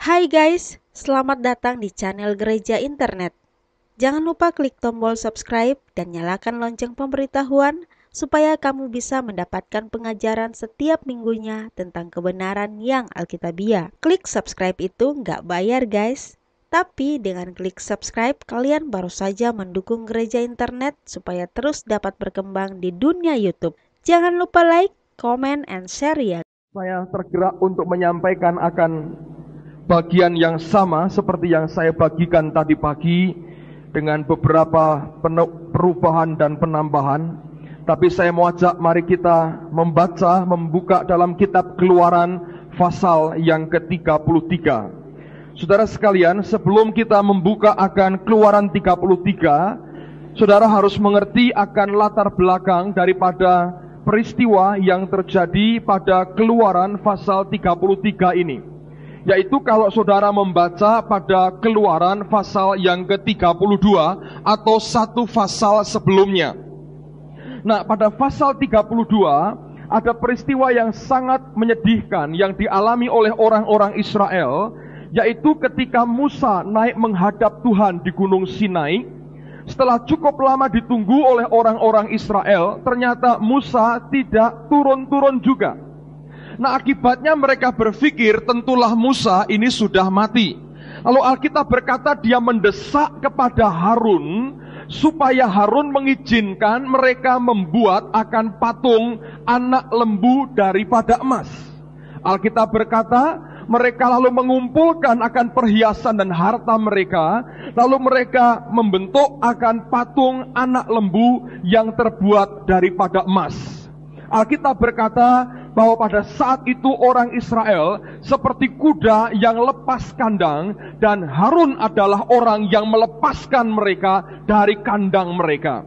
Hai guys, selamat datang di channel Gereja Internet. Jangan lupa klik tombol subscribe dan nyalakan lonceng pemberitahuan supaya kamu bisa mendapatkan pengajaran setiap minggunya tentang kebenaran yang alkitabiah. Klik subscribe itu nggak bayar guys. Tapi dengan klik subscribe, kalian baru saja mendukung Gereja Internet supaya terus dapat berkembang di dunia YouTube. Jangan lupa like, comment, and share ya. Saya tergerak untuk menyampaikan akan bagian yang sama seperti yang saya bagikan tadi pagi dengan beberapa perubahan dan penambahan. Tapi saya mau ajak mari kita membuka dalam kitab Keluaran pasal yang ke-33. Saudara sekalian, sebelum kita membuka akan Keluaran 33, saudara harus mengerti akan latar belakang daripada peristiwa yang terjadi pada Keluaran pasal 33 ini. Yaitu kalau saudara membaca pada Keluaran pasal yang ke-32 atau satu pasal sebelumnya. Nah, pada pasal 32 ada peristiwa yang sangat menyedihkan yang dialami oleh orang-orang Israel, yaitu ketika Musa naik menghadap Tuhan di Gunung Sinai. Setelah cukup lama ditunggu oleh orang-orang Israel, ternyata Musa tidak turun-turun juga. Nah, akibatnya mereka berpikir tentulah Musa ini sudah mati. Lalu Alkitab berkata dia mendesak kepada Harun supaya Harun mengizinkan mereka membuat akan patung anak lembu daripada emas. Alkitab berkata mereka lalu mengumpulkan akan perhiasan dan harta mereka, lalu mereka membentuk akan patung anak lembu yang terbuat daripada emas. Alkitab berkata bahwa pada saat itu orang Israel seperti kuda yang lepas kandang, dan Harun adalah orang yang melepaskan mereka dari kandang mereka.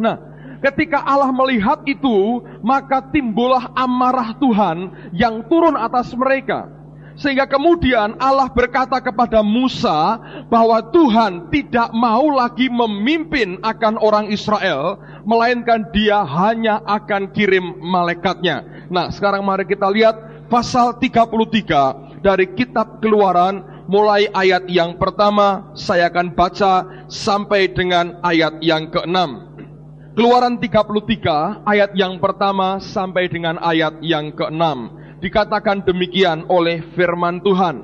Nah, ketika Allah melihat itu, maka timbullah amarah Tuhan yang turun atas mereka. Sehingga kemudian Allah berkata kepada Musa bahwa Tuhan tidak mau lagi memimpin akan orang Israel, melainkan dia hanya akan kirim malaikatnya. Nah, sekarang mari kita lihat pasal 33 dari kitab Keluaran, mulai ayat yang pertama saya akan baca sampai dengan ayat yang ke-6. Keluaran 33 ayat yang pertama sampai dengan ayat yang ke-6. Dikatakan demikian oleh firman Tuhan.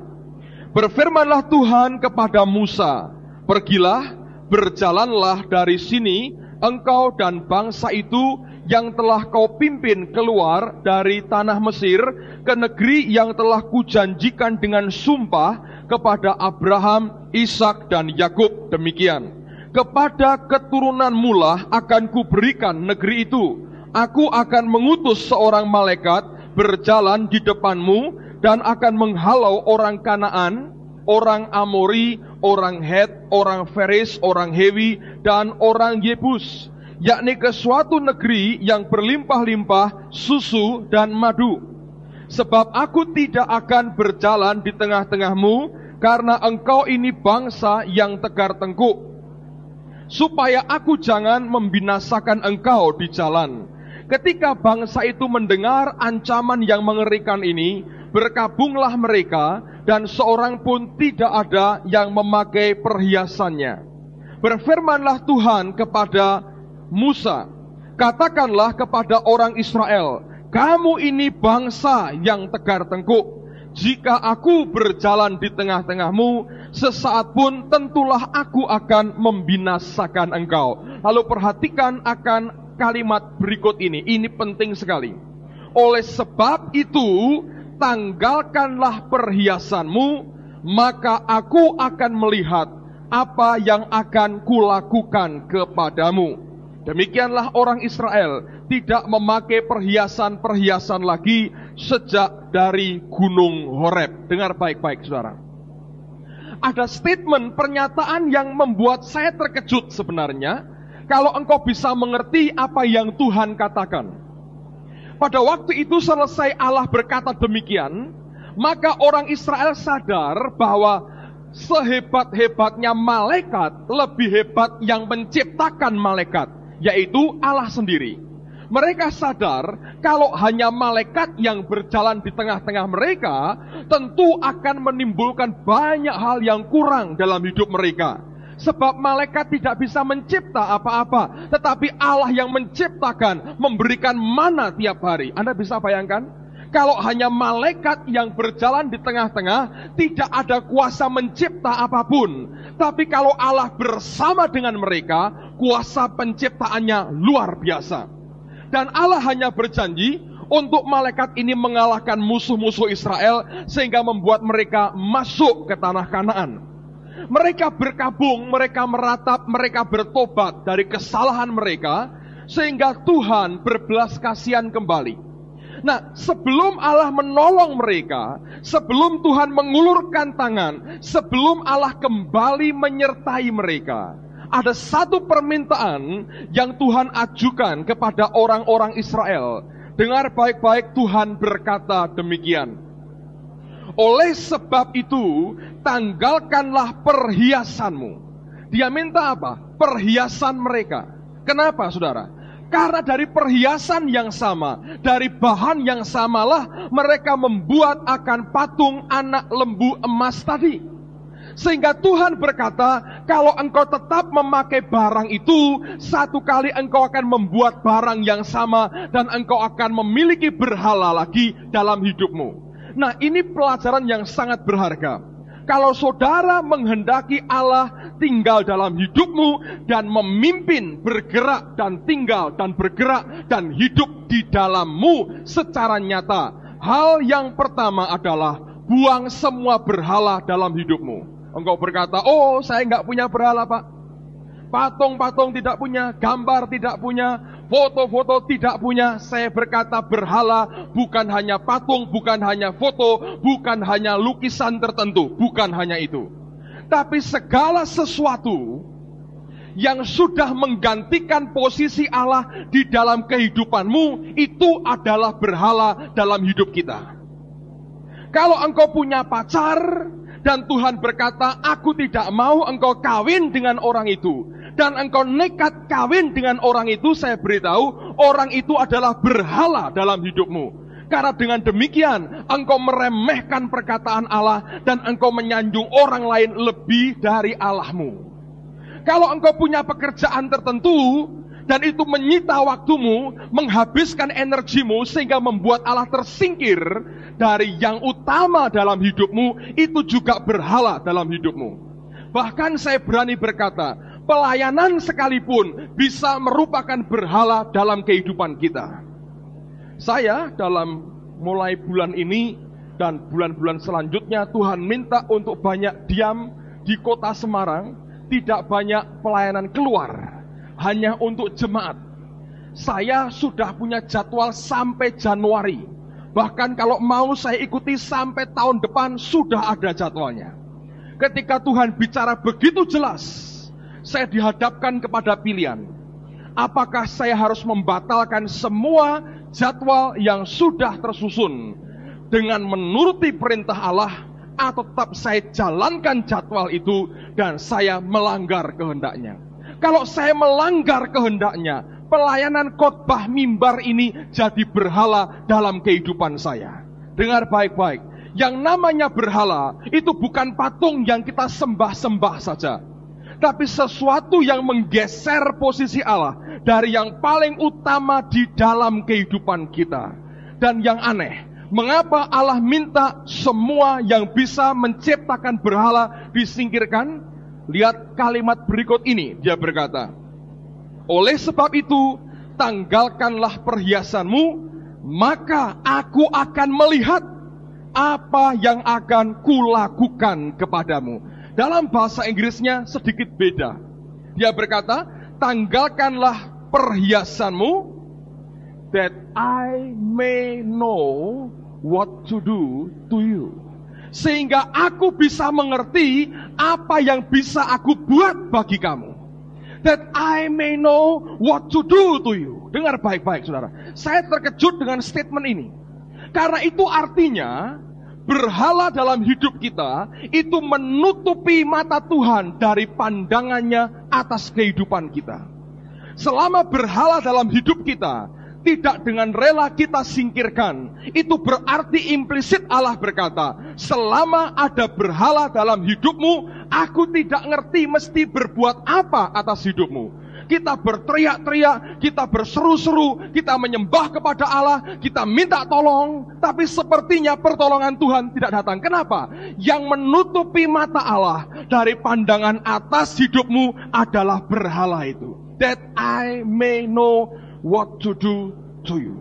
Berfirmanlah Tuhan kepada Musa, pergilah, berjalanlah dari sini, engkau dan bangsa itu yang telah kau pimpin keluar dari tanah Mesir ke negeri yang telah kujanjikan dengan sumpah kepada Abraham, Ishak dan Yakub. Demikian, kepada keturunanmu lah akan kuberikan negeri itu. Aku akan mengutus seorang malaikat berjalan di depanmu dan akan menghalau orang Kanaan, orang Amori, orang Het, orang Feris, orang Hewi, dan orang Yebus, yakni ke suatu negeri yang berlimpah-limpah susu dan madu. Sebab aku tidak akan berjalan di tengah-tengahmu, karena engkau ini bangsa yang tegar tengkuk, supaya aku jangan membinasakan engkau di jalan. Ketika bangsa itu mendengar ancaman yang mengerikan ini, berkabunglah mereka, dan seorang pun tidak ada yang memakai perhiasannya. Berfirmanlah Tuhan kepada Musa, katakanlah kepada orang Israel, kamu ini bangsa yang tegar tengkuk. Jika aku berjalan di tengah-tengahmu, sesaat pun tentulah aku akan membinasakan engkau. Lalu perhatikan akan kalimat berikut ini penting sekali. Oleh sebab itu, tanggalkanlah perhiasanmu, maka aku akan melihat apa yang akan kulakukan kepadamu. Demikianlah orang Israel tidak memakai perhiasan-perhiasan lagi sejak dari Gunung Horeb. Dengar baik-baik saudara. Ada statement pernyataan yang membuat saya terkejut sebenarnya, kalau engkau bisa mengerti apa yang Tuhan katakan. Pada waktu itu selesai Allah berkata demikian, maka orang Israel sadar bahwa sehebat-hebatnya malaikat, lebih hebat yang menciptakan malaikat, yaitu Allah sendiri. Mereka sadar kalau hanya malaikat yang berjalan di tengah-tengah mereka, tentu akan menimbulkan banyak hal yang kurang dalam hidup mereka. Sebab malaikat tidak bisa mencipta apa-apa, tetapi Allah yang menciptakan, memberikan mana tiap hari. Anda bisa bayangkan? Kalau hanya malaikat yang berjalan di tengah-tengah, tidak ada kuasa mencipta apapun. Tapi kalau Allah bersama dengan mereka, kuasa penciptaannya luar biasa. Dan Allah hanya berjanji untuk malaikat ini mengalahkan musuh-musuh Israel, sehingga membuat mereka masuk ke tanah Kanaan. Mereka berkabung, mereka meratap, mereka bertobat dari kesalahan mereka, sehingga Tuhan berbelas kasihan kembali. Nah, sebelum Allah menolong mereka, sebelum Tuhan mengulurkan tangan, sebelum Allah kembali menyertai mereka, ada satu permintaan yang Tuhan ajukan kepada orang-orang Israel. Dengar baik-baik, Tuhan berkata demikian. Oleh sebab itu, tanggalkanlah perhiasanmu. Dia minta apa? Perhiasan mereka. Kenapa, saudara? Karena dari perhiasan yang sama, dari bahan yang samalah mereka membuat akan patung anak lembu emas tadi. Sehingga Tuhan berkata, kalau engkau tetap memakai barang itu, satu kali engkau akan membuat barang yang sama, dan engkau akan memiliki berhala lagi dalam hidupmu. Nah, ini pelajaran yang sangat berharga. Kalau saudara menghendaki Allah tinggal dalam hidupmu dan memimpin, bergerak dan tinggal dan bergerak dan hidup di dalammu secara nyata, hal yang pertama adalah buang semua berhala dalam hidupmu. Engkau berkata, oh saya nggak punya berhala Pak. Patung-patung tidak punya, gambar tidak punya, foto-foto tidak punya. Saya berkata berhala bukan hanya patung, bukan hanya foto, bukan hanya lukisan tertentu, bukan hanya itu. Tapi segala sesuatu yang sudah menggantikan posisi Allah di dalam kehidupanmu, itu adalah berhala dalam hidup kita. Kalau engkau punya pacar, dan Tuhan berkata, aku tidak mau engkau kawin dengan orang itu, dan engkau nekat kawin dengan orang itu, saya beritahu, orang itu adalah berhala dalam hidupmu. Karena dengan demikian, engkau meremehkan perkataan Allah, dan engkau menyanjung orang lain lebih dari Allahmu. Kalau engkau punya pekerjaan tertentu, dan itu menyita waktumu, menghabiskan energimu, sehingga membuat Allah tersingkir dari yang utama dalam hidupmu, itu juga berhala dalam hidupmu. Bahkan saya berani berkata, pelayanan sekalipun bisa merupakan berhala dalam kehidupan kita. Saya dalam mulai bulan ini dan bulan-bulan selanjutnya, Tuhan minta untuk banyak diam di kota Semarang, tidak banyak pelayanan keluar, hanya untuk jemaat. Saya sudah punya jadwal sampai Januari. Bahkan kalau mau saya ikuti sampai tahun depan sudah ada jadwalnya. Ketika Tuhan bicara begitu jelas, saya dihadapkan kepada pilihan. Apakah saya harus membatalkan semua jadwal yang sudah tersusun dengan menuruti perintah Allah, atau tetap saya jalankan jadwal itu dan saya melanggar kehendaknya? Kalau saya melanggar kehendaknya, pelayanan khotbah mimbar ini jadi berhala dalam kehidupan saya. Dengar baik-baik, yang namanya berhala itu bukan patung yang kita sembah-sembah saja, tapi sesuatu yang menggeser posisi Allah dari yang paling utama di dalam kehidupan kita. Dan yang aneh, mengapa Allah minta semua yang bisa menciptakan berhala disingkirkan? Lihat kalimat berikut ini, dia berkata, oleh sebab itu, tanggalkanlah perhiasanmu, maka aku akan melihat apa yang akan kulakukan kepadamu. Dalam bahasa Inggrisnya sedikit beda. Dia berkata, tanggalkanlah perhiasanmu, that I may know what to do to you. Sehingga aku bisa mengerti apa yang bisa aku buat bagi kamu. That I may know what to do to you. Dengar baik-baik saudara. Saya terkejut dengan statement ini. Karena itu artinya, berhala dalam hidup kita itu menutupi mata Tuhan dari pandangannya atas kehidupan kita. Selama berhala dalam hidup kita tidak dengan rela kita singkirkan. Itu berarti implisit Allah berkata, selama ada berhala dalam hidupmu, aku tidak ngerti mesti berbuat apa atas hidupmu. Kita berteriak-teriak, kita berseru-seru, kita menyembah kepada Allah, kita minta tolong, tapi sepertinya pertolongan Tuhan tidak datang. Kenapa? Yang menutupi mata Allah dari pandangan atas hidupmu adalah berhala itu. That I may know what to do to you.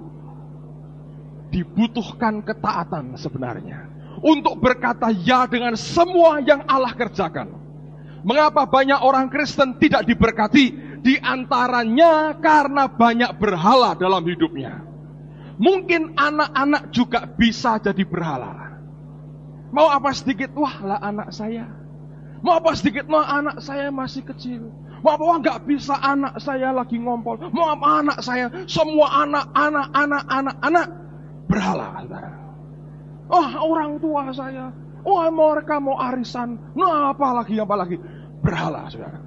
Dibutuhkan ketaatan sebenarnya untuk berkata ya dengan semua yang Allah kerjakan. Mengapa banyak orang Kristen tidak diberkati? Di antaranya karena banyak berhala dalam hidupnya. Mungkin anak-anak juga bisa jadi berhala. Mau apa sedikit? Wah lah anak saya. Mau apa sedikit? Wah anak saya masih kecil. Mau apa? Wah gak bisa, anak saya lagi ngompol. Mau apa anak saya? Semua anak berhala. Oh orang tua saya. Oh mereka mau arisan. Nah apalagi berhala, saudara.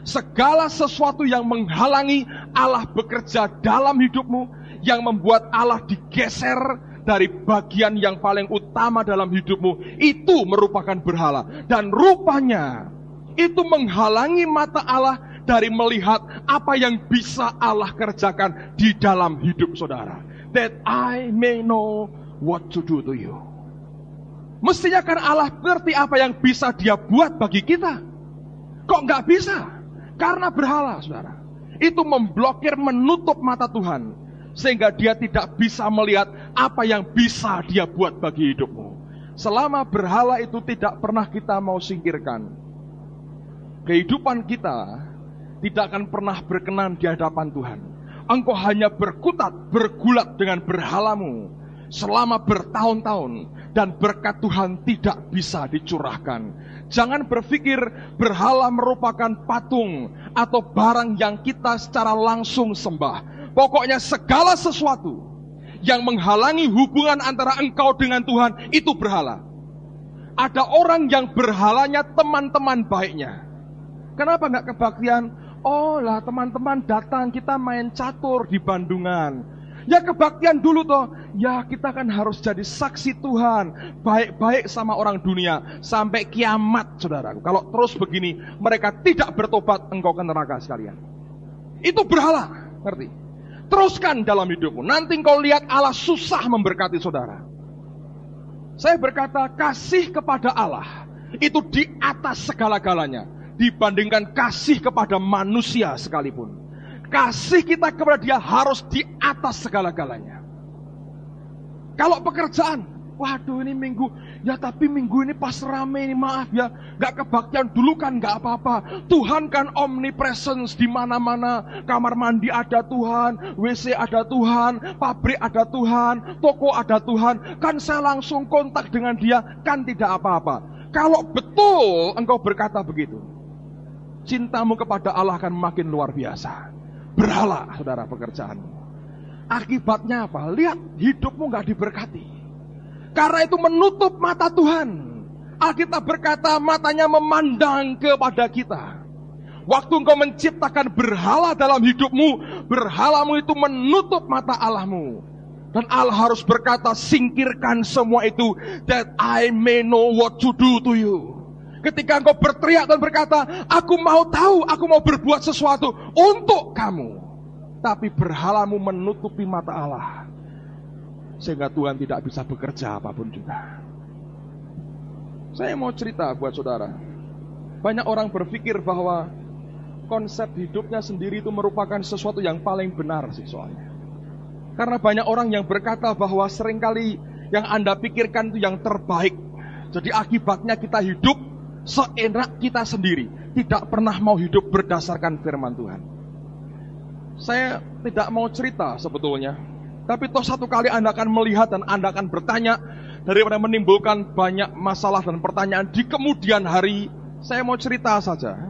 Segala sesuatu yang menghalangi Allah bekerja dalam hidupmu, yang membuat Allah digeser dari bagian yang paling utama dalam hidupmu, itu merupakan berhala. Dan rupanya itu menghalangi mata Allah dari melihat apa yang bisa Allah kerjakan di dalam hidup saudara. That I may know what to do to you. Mestinya kan Allah ngerti apa yang bisa dia buat bagi kita. Kok nggak bisa? Karena berhala, saudara. Itu memblokir, menutup mata Tuhan. Sehingga dia tidak bisa melihat apa yang bisa dia buat bagi hidupmu. Selama berhala itu tidak pernah kita mau singkirkan, kehidupan kita tidak akan pernah berkenan di hadapan Tuhan. Engkau hanya berkutat, bergulat dengan berhalamu selama bertahun-tahun. Dan berkat Tuhan tidak bisa dicurahkan. Jangan berpikir berhala merupakan patung atau barang yang kita secara langsung sembah. Pokoknya segala sesuatu yang menghalangi hubungan antara engkau dengan Tuhan itu berhala. Ada orang yang berhalanya teman-teman baiknya. Kenapa nggak kebaktian? Oh lah teman-teman datang, kita main catur di Bandungan. Ya kebaktian dulu toh. Ya kita kan harus jadi saksi Tuhan, baik-baik sama orang dunia sampai kiamat, saudara. Kalau terus begini, mereka tidak bertobat, engkau ke neraka sekalian. Itu berhala, ngerti? Teruskan dalam hidupmu. Nanti engkau lihat Allah susah memberkati saudara. Saya berkata, kasih kepada Allah itu di atas segala-galanya dibandingkan kasih kepada manusia sekalipun. Kasih kita kepada dia harus di atas segala-galanya. Kalau pekerjaan, waduh ini minggu, ya tapi minggu ini pas rame ini, maaf ya, gak kebaktian dulu kan gak apa-apa. Tuhan kan omnipresence di mana-mana. Kamar mandi ada Tuhan, WC ada Tuhan, pabrik ada Tuhan, toko ada Tuhan. Kan saya langsung kontak dengan dia, kan tidak apa-apa. Kalau betul engkau berkata begitu, cintamu kepada Allah akan makin luar biasa. Berhala, saudara, pekerjaanmu. Akibatnya apa? Lihat, hidupmu gak diberkati. Karena itu menutup mata Tuhan. Alkitab berkata, matanya memandang kepada kita. Waktu engkau menciptakan berhala dalam hidupmu, berhalamu itu menutup mata Allahmu. Dan Allah harus berkata, singkirkan semua itu, that I may know what to do to you. Ketika engkau berteriak dan berkata, aku mau tahu, aku mau berbuat sesuatu untuk kamu. Tapi berhalamu menutupi mata Allah. Sehingga Tuhan tidak bisa bekerja apapun juga. Saya mau cerita buat saudara. Banyak orang berpikir bahwa konsep hidupnya sendiri itu merupakan sesuatu yang paling benar sih soalnya. Karena banyak orang yang berkata bahwa seringkali yang Anda pikirkan itu yang terbaik. Jadi akibatnya kita hidup seenak kita sendiri, tidak pernah mau hidup berdasarkan firman Tuhan. Saya tidak mau cerita sebetulnya, tapi toh satu kali Anda akan melihat dan Anda akan bertanya, daripada menimbulkan banyak masalah dan pertanyaan di kemudian hari. Saya mau cerita saja.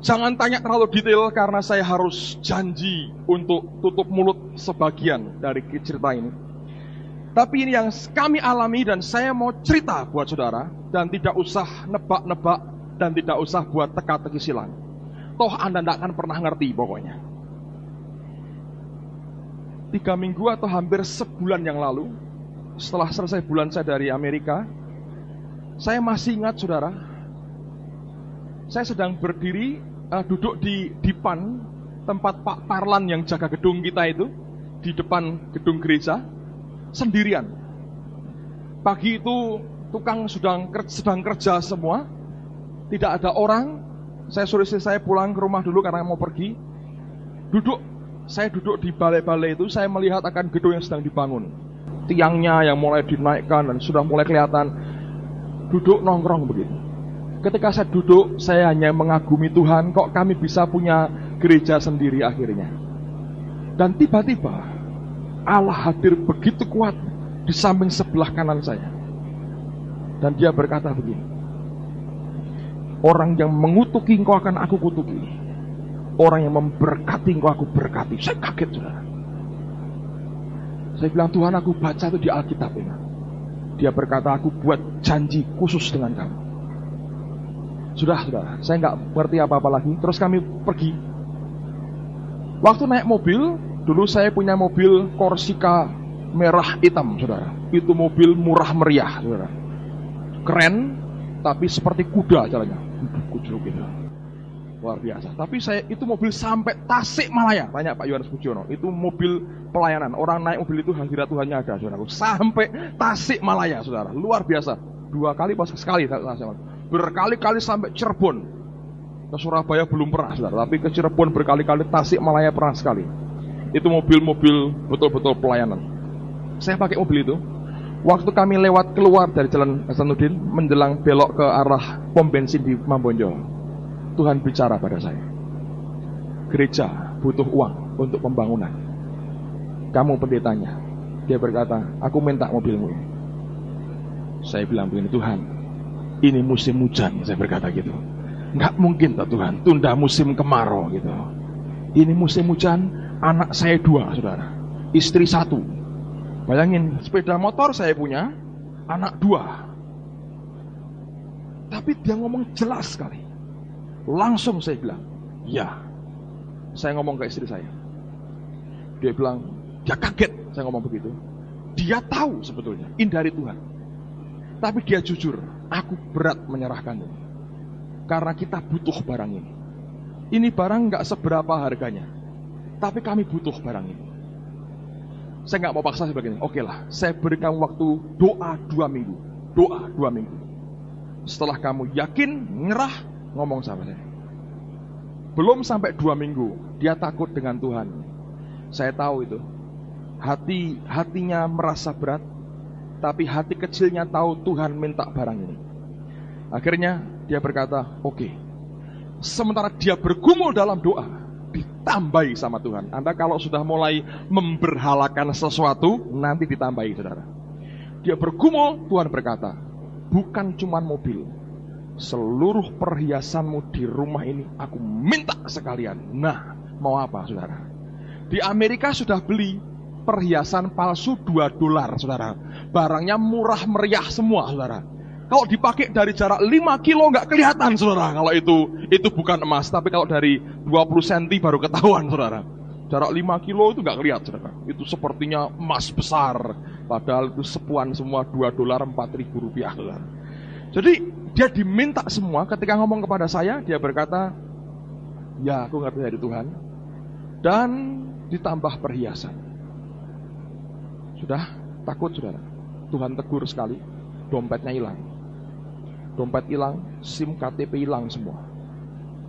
Jangan tanya terlalu detail karena saya harus janji untuk tutup mulut sebagian dari cerita ini. Tapi ini yang kami alami dan saya mau cerita buat saudara. Dan tidak usah nebak-nebak dan tidak usah buat teka-teki silang. Toh Anda tidak akan pernah ngerti pokoknya. 3 minggu atau hampir sebulan yang lalu, setelah selesai bulan saya dari Amerika, saya masih ingat saudara, saya sedang berdiri, duduk di dipan tempat Pak Parlan yang jaga gedung kita itu, di depan gedung gereja, sendirian. Pagi itu tukang sedang kerja semua, tidak ada orang. Saya suruh istri saya pulang ke rumah dulu karena mau pergi. Saya duduk di balai-balai itu, saya melihat akan gedung yang sedang dibangun. Tiangnya yang mulai dinaikkan dan sudah mulai kelihatan. Duduk nongkrong begitu. Ketika saya duduk, saya hanya mengagumi Tuhan, kok kami bisa punya gereja sendiri akhirnya. Dan tiba-tiba Allah hadir begitu kuat di samping sebelah kanan saya. Dan dia berkata begini, orang yang mengutuki engkau akan aku kutuki, orang yang memberkati engkau aku berkati. Saya kaget saudara. Saya bilang, Tuhan, aku baca itu di Alkitab ini. Dia berkata, aku buat janji khusus dengan kamu. Sudah saudara, saya nggak ngerti apa-apa lagi. Terus kami pergi. Waktu naik mobil, dulu saya punya mobil Corsica merah hitam saudara. Itu mobil murah meriah saudara. Keren, tapi seperti kuda jalannya. Kucuk gitu. Luar biasa. Tapi itu mobil sampai Tasikmalaya. Tanya Pak Yohanes Pujono. Itu mobil pelayanan. Orang naik mobil itu hadirat Tuhannya ada, saudara. Sampai Tasikmalaya, saudara. Luar biasa. 2 kali pas sekali. Berkali-kali sampai Cirebon. Ke Surabaya belum pernah, saudara. Tapi ke Cirebon berkali-kali, Tasikmalaya pernah sekali. Itu mobil-mobil betul-betul pelayanan. Saya pakai mobil itu. Waktu kami lewat keluar dari Jalan Hasanuddin menjelang belok ke arah pom bensin di Mambonjo, Tuhan bicara pada saya. Gereja butuh uang untuk pembangunan. Kamu pendetanya. Dia berkata, aku minta mobilmu. Saya bilang begini, Tuhan, ini musim hujan. Saya berkata gitu. Enggak mungkin tak Tuhan, tunda musim kemarau gitu. Ini musim hujan, anak saya 2 saudara, istri 1. Bayangin, sepeda motor saya punya, anak 2. Tapi dia ngomong jelas sekali. Langsung saya bilang, ya. Saya ngomong ke istri saya. Dia bilang, dia kaget saya ngomong begitu. Dia tahu sebetulnya, ini dari Tuhan. Tapi dia jujur, aku berat menyerahkannya. Karena kita butuh barang ini. Ini barang gak seberapa harganya, tapi kami butuh barang ini. Saya gak mau paksa sebagainya. Oke lah, saya berikan waktu doa 2 minggu. Doa 2 minggu. Setelah kamu yakin, nyerah, ngomong sama saya. Belum sampai 2 minggu, dia takut dengan Tuhan. Saya tahu itu. Hatinya merasa berat, tapi hati kecilnya tahu Tuhan minta barang ini. Akhirnya dia berkata, oke. Sementara dia bergumul dalam doa, ditambahi sama Tuhan. Anda kalau sudah mulai memberhalakan sesuatu, nanti ditambahi saudara. Dia bergumul, Tuhan berkata, bukan cuma mobil, seluruh perhiasanmu di rumah ini aku minta sekalian. Nah, mau apa saudara? Di Amerika sudah beli perhiasan palsu $2 saudara. Barangnya murah meriah semua saudara. Kalau dipakai dari jarak 5 kilo nggak kelihatan saudara. Kalau itu bukan emas, tapi kalau dari 20 cm baru ketahuan saudara. Jarak 5 kilo itu nggak kelihatan saudara. Itu sepertinya emas besar. Padahal itu sepuan semua $2, Rp4.000 saudara. Jadi dia diminta semua. Ketika ngomong kepada saya, dia berkata, ya aku ngerti dari Tuhan. Dan ditambah perhiasan. Sudah takut saudara. Tuhan tegur sekali. Dompetnya hilang. Dompet hilang, SIM KTP hilang semua.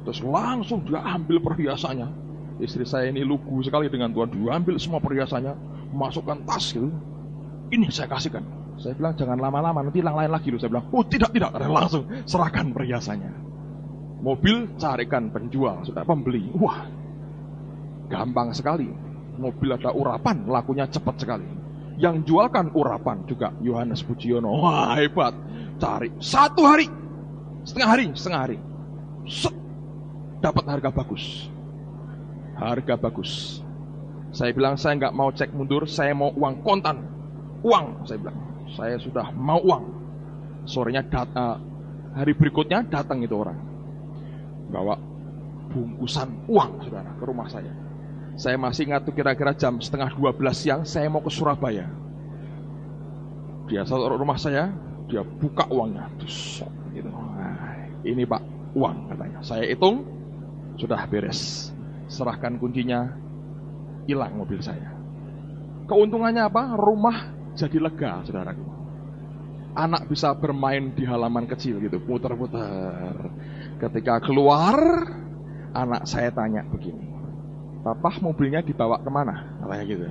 Terus langsung dia ambil perhiasannya. Istri saya ini lugu sekali dengan Tuhan. Dia ambil semua perhiasannya, masukkan tas gitu. Ini saya kasihkan. Saya bilang jangan lama-lama, nanti hilang lain lagi loh. Saya bilang, oh tidak, langsung serahkan perhiasannya. Mobil carikan penjual, sudah pembeli. Wah, gampang sekali. Mobil ada urapan, lakunya cepat sekali. Yang jualkan urapan juga Yohanes Pujiono. Wah, hebat. Cari 1 hari, setengah hari. Set, dapat harga bagus. Saya bilang saya nggak mau cek mundur, saya mau uang kontan. Uang, saya bilang. Saya sudah mau uang. Sorenya hari berikutnya datang itu orang. Bawa bungkusan uang saudara ke rumah saya. Saya masih ingat tuh kira-kira jam setengah 12 siang, saya mau ke Surabaya. Dia satu rumah saya, dia buka uangnya. Terus, gitu. Nah, ini Pak, uang katanya. Saya hitung, sudah beres. Serahkan kuncinya, hilang mobil saya. Keuntungannya apa? Rumah jadi lega, saudaraku. Anak bisa bermain di halaman kecil gitu, putar-putar. Ketika keluar, anak saya tanya begini, Papa, mobilnya dibawa kemana? Katanya gitu.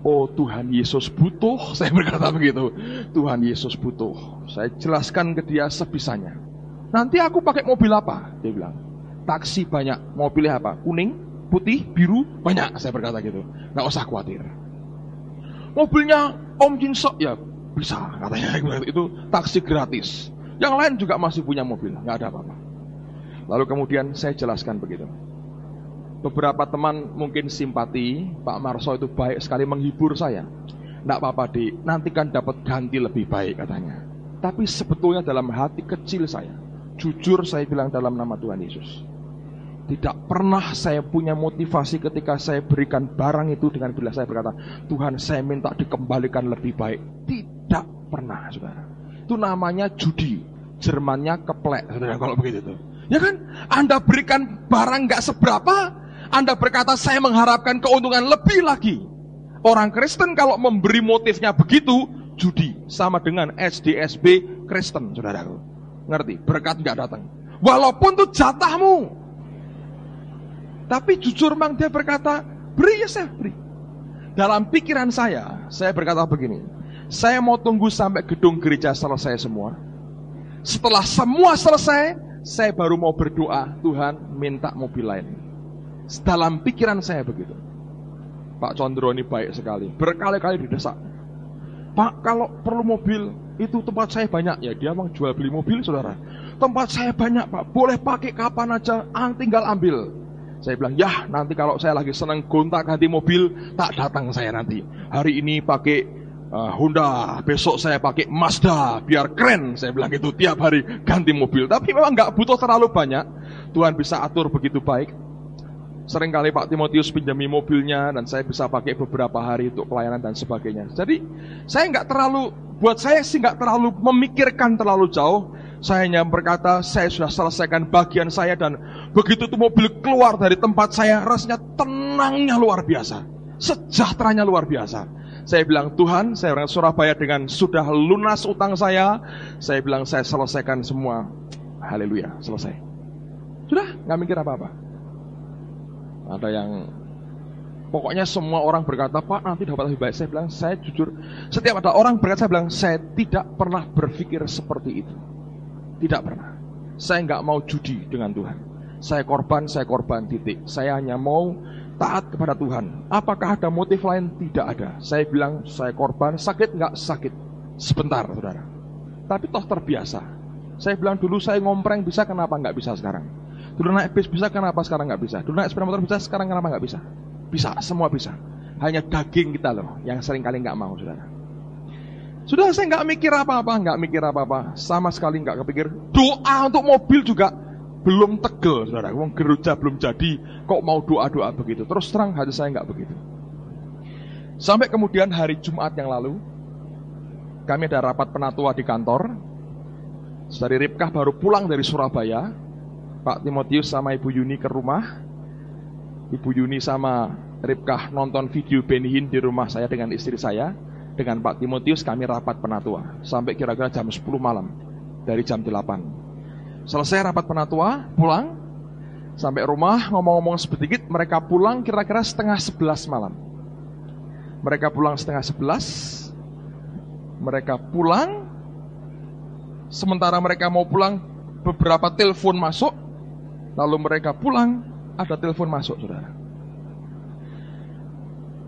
Oh, Tuhan Yesus butuh. Saya berkata begitu. Tuhan Yesus butuh. Saya jelaskan ke dia sebisanya. Nanti aku pakai mobil apa? Dia bilang, taksi banyak. Mobilnya apa? Kuning, putih, biru, banyak. Saya berkata gitu. Gak usah khawatir. Mobilnya Om Jinsok, ya bisa. Katanya itu taksi gratis. Yang lain juga masih punya mobil. Gak ada apa-apa. Lalu kemudian saya jelaskan begitu. Beberapa teman mungkin simpati, Pak Marso itu baik sekali menghibur saya. Nggak apa-apa Dik, nanti kan dapat ganti lebih baik katanya. Tapi sebetulnya dalam hati kecil saya, jujur saya bilang dalam nama Tuhan Yesus, tidak pernah saya punya motivasi ketika saya berikan barang itu dengan bila saya berkata, Tuhan saya minta dikembalikan lebih baik. Tidak pernah, saudara. Itu namanya judi, Jermannya keplek, saudara, kalau begitu tuh. Ya kan, Anda berikan barang nggak seberapa, Anda berkata saya mengharapkan keuntungan lebih lagi. Orang Kristen kalau memberi motifnya begitu, judi. Sama dengan SDSB Kristen, saudaraku. Ngerti? Berkat nggak datang. Walaupun itu jatahmu. Tapi jujur memang dia berkata, beri ya saya beri. Dalam pikiran saya berkata begini, saya mau tunggu sampai gedung gereja selesai semua. Setelah semua selesai, saya baru mau berdoa, Tuhan minta mobil lain. Dalam pikiran saya begitu. Pak Condro ini baik sekali, berkali-kali didesak. Pak, kalau perlu mobil, itu tempat saya banyak. Ya dia memang jual beli mobil, saudara. Tempat saya banyak Pak, boleh pakai kapan aja, tinggal ambil. Saya bilang, ya nanti kalau saya lagi senang gonta ganti mobil, tak datang saya nanti. Hari ini pakai Honda, besok saya pakai Mazda, biar keren. Saya bilang gitu, tiap hari ganti mobil. Tapi memang gak butuh terlalu banyak. Tuhan bisa atur begitu baik. Seringkali Pak Timotius pinjami mobilnya dan saya bisa pakai beberapa hari untuk pelayanan dan sebagainya. Jadi saya nggak terlalu, buat saya sih nggak terlalu memikirkan terlalu jauh. Saya hanya berkata saya sudah selesaikan bagian saya dan begitu tuh mobil keluar dari tempat saya, rasanya tenangnya luar biasa, sejahteranya luar biasa. Saya bilang Tuhan, saya berangkat Surabaya dengan sudah lunas utang saya. Saya bilang saya selesaikan semua. Haleluya, selesai. Sudah nggak mikir apa-apa. Ada yang pokoknya semua orang berkata, Pak nanti dapat lebih baik. Saya bilang, saya jujur, setiap ada orang berkata, saya bilang, saya tidak pernah berpikir seperti itu. Tidak pernah. Saya nggak mau judi dengan Tuhan. Saya korban, titik. Saya hanya mau taat kepada Tuhan. Apakah ada motif lain? Tidak ada. Saya bilang, saya korban, sakit nggak? Sakit. Sebentar, saudara. Tapi toh terbiasa. Saya bilang dulu saya ngompreng bisa, kenapa nggak bisa sekarang? Dulu naik bis bisa, kenapa sekarang nggak bisa? Dulu naik sepeda motor bisa, sekarang kenapa nggak bisa? Bisa, semua bisa. Hanya daging kita loh, yang sering kali nggak mau, saudara. Sudah saya nggak mikir apa-apa, sama sekali nggak kepikir. Doa untuk mobil juga belum tegel, saudara. Wong gereja belum jadi, kok mau doa-doa begitu? Terus terang hati saya nggak begitu. Sampai kemudian hari Jumat yang lalu, kami ada rapat penatua di kantor. Saudari Ripkah baru pulang dari Surabaya. Pak Timotius sama Ibu Yuni ke rumah. Ibu Yuni sama Ripkah nonton video Benny Hinn di rumah saya dengan istri saya. Dengan Pak Timotius kami rapat penatua sampai kira-kira jam 10 malam. Dari jam 8. Selesai rapat penatua, pulang. Sampai rumah ngomong-ngomong sedikit, mereka pulang kira-kira setengah 11 malam. Mereka pulang setengah 11. Mereka pulang. Sementara mereka mau pulang, beberapa telepon masuk. Lalu mereka pulang, ada telepon masuk, saudara.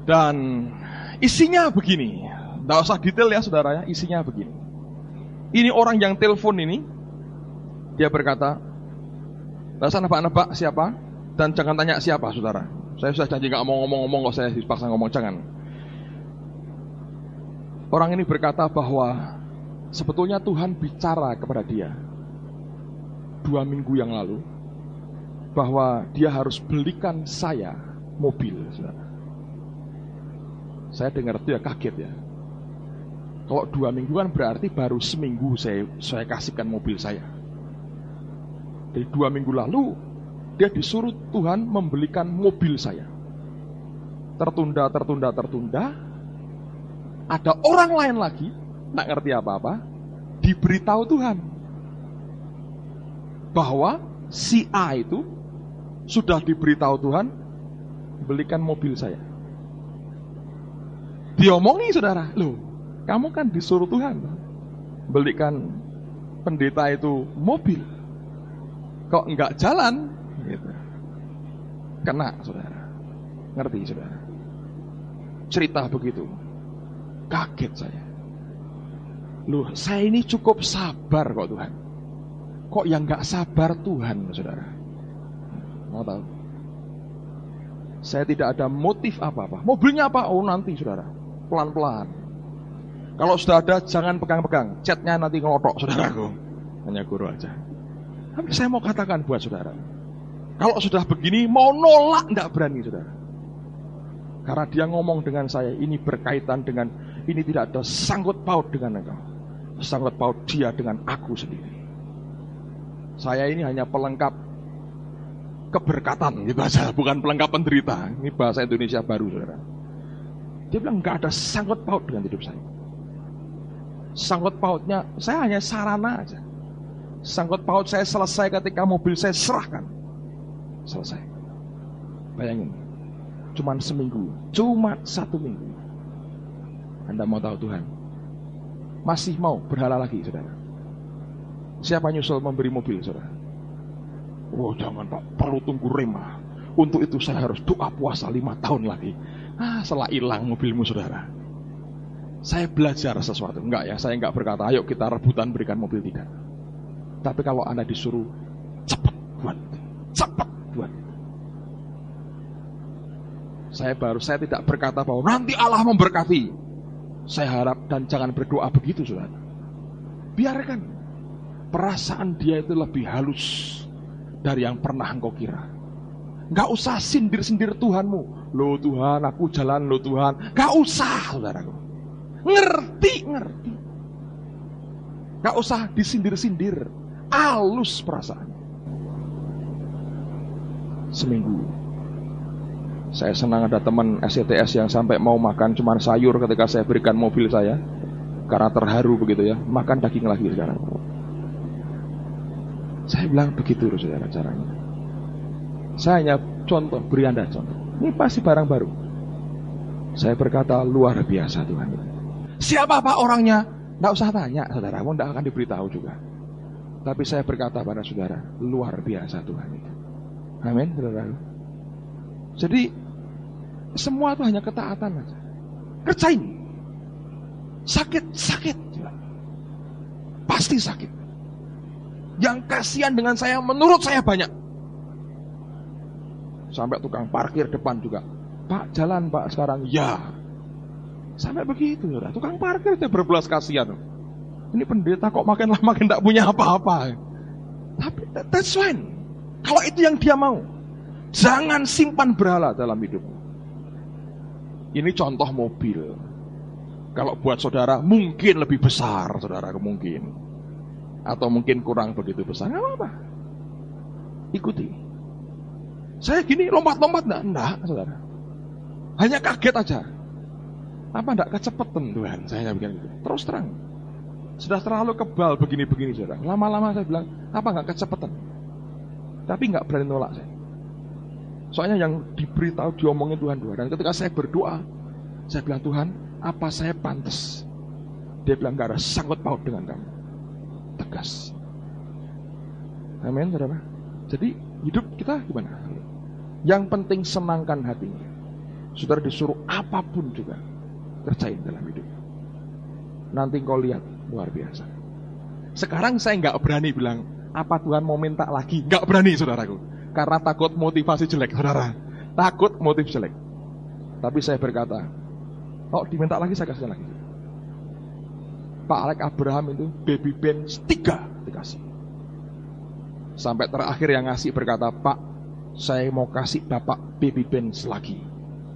Dan isinya begini. Tidak usah detail ya, saudara ya. Isinya begini. Ini orang yang telepon ini, dia berkata, "Rasa nebak-nebak siapa? Dan jangan tanya siapa, saudara. Saya sudah janji gak mau ngomong-ngomong, kalau saya dipaksa ngomong, jangan." Orang ini berkata bahwa sebetulnya Tuhan bicara kepada dia 2 minggu yang lalu bahwa dia harus belikan saya mobil, saudara. Saya dengar itu ya kaget ya. Kalau 2 minggu kan berarti baru seminggu saya kasihkan mobil saya. Dari 2 minggu lalu dia disuruh Tuhan membelikan mobil saya. Tertunda. Ada orang lain lagi, nggak ngerti apa-apa, diberitahu Tuhan bahwa si A itu sudah diberitahu Tuhan belikan mobil saya. Diomongi saudara, loh, kamu kan disuruh Tuhan belikan pendeta itu mobil, kok enggak jalan? Gitu. Kena saudara, ngerti saudara? Cerita begitu, kaget saya. Loh, saya ini cukup sabar kok Tuhan. Kok yang enggak sabar Tuhan saudara? Mau tahu? Saya tidak ada motif apa-apa. Mobilnya apa? Oh nanti saudara, pelan-pelan. Kalau sudah ada jangan pegang-pegang, catnya nanti ngelotok saudaraku. Hanya guru aja. Tapi saya mau katakan buat saudara, kalau sudah begini mau nolak enggak berani saudara. Karena dia ngomong dengan saya, ini berkaitan dengan, ini tidak ada sangkut paut dengan engkau. Sangkut paut dia dengan aku sendiri. Saya ini hanya pelengkap keberkatan, ini bahasa, bukan pelengkap penderita. Ini bahasa Indonesia baru saudara. Dia bilang enggak ada sangkut paut dengan hidup saya. Sangkut pautnya, saya hanya sarana aja. Sangkut paut saya selesai ketika mobil saya serahkan. Selesai. Bayangin, cuma seminggu, cuma 1 minggu. Anda mau tahu Tuhan masih mau berhala lagi saudara. Siapa nyusul memberi mobil saudara? Oh jangan Pak, perlu tunggu rema. Untuk itu saya harus doa puasa 5 tahun lagi. Setelah hilang mobilmu saudara. Saya belajar sesuatu. Enggak ya, saya enggak berkata ayo kita rebutan berikan mobil, tidak. Tapi kalau Anda disuruh cepat buat. Saya tidak berkata bahwa nanti Allah memberkati. Saya harap dan jangan berdoa begitu saudara. Biarkan perasaan dia itu lebih halus dari yang pernah engkau kira. Enggak usah sindir-sindir Tuhanmu. Loh Tuhan, aku jalan loh Tuhan. Enggak usah saudaraku. Ngerti. Enggak usah disindir-sindir. Halus perasaan. Seminggu. Saya senang ada teman SCTS yang sampai mau makan cuma sayur ketika saya berikan mobil saya. Karena terharu begitu ya. Makan daging lagi sekarang. Saya bilang begitu saudara caranya. Saya hanya contoh, beri Anda contoh. Ini pasti barang baru. Saya berkata luar biasa Tuhan. Siapa Pak orangnya? Tidak usah tanya saudara, tidak akan diberitahu juga. Tapi saya berkata pada saudara, luar biasa Tuhan itu. Amin saudara. Jadi semua itu hanya ketaatan saja. Kerjain. Sakit. Pasti sakit. Yang kasihan dengan saya, menurut saya banyak. Sampai tukang parkir depan juga. Pak jalan Pak sekarang. Ya. Sampai begitu saudara. Tukang parkir itu berbelas kasihan. Ini pendeta kok makin lama makin tak punya apa-apa. Tapi that's fine. Kalau itu yang dia mau. Jangan simpan berhala dalam hidupmu. Ini contoh mobil. Kalau buat saudara mungkin lebih besar saudara, mungkin. Atau mungkin kurang begitu besar. Gak apa-apa. Ikuti. Saya gini lompat-lompat enggak saudara. Hanya kaget aja. Apa enggak kecepatan Tuhan? Saya bilang gitu. Terus terang. Sudah terlalu kebal begini-begini saudara. Lama-lama saya bilang, apa enggak kecepatan? Tapi enggak berani nolak saya. Soalnya yang diberitahu, diomongin Tuhan. Dan ketika saya berdoa, saya bilang Tuhan, apa saya pantas? Dia bilang enggak ada sangkut paut dengan kamu. Tegas. Amin saudara. Jadi hidup kita gimana? Yang penting senangkan hatinya. Saudara disuruh apapun juga kerjain dalam hidup. Nanti kau lihat luar biasa. Sekarang saya nggak berani bilang apa Tuhan mau minta lagi, nggak berani saudaraku. Karena takut motivasi jelek saudara. Takut motif jelek. Tapi saya berkata, oh diminta lagi saya kasih lagi. Pak Alek Abraham itu baby Benz 3 dikasih. Sampai terakhir yang ngasih berkata, Pak saya mau kasih Bapak baby bench lagi.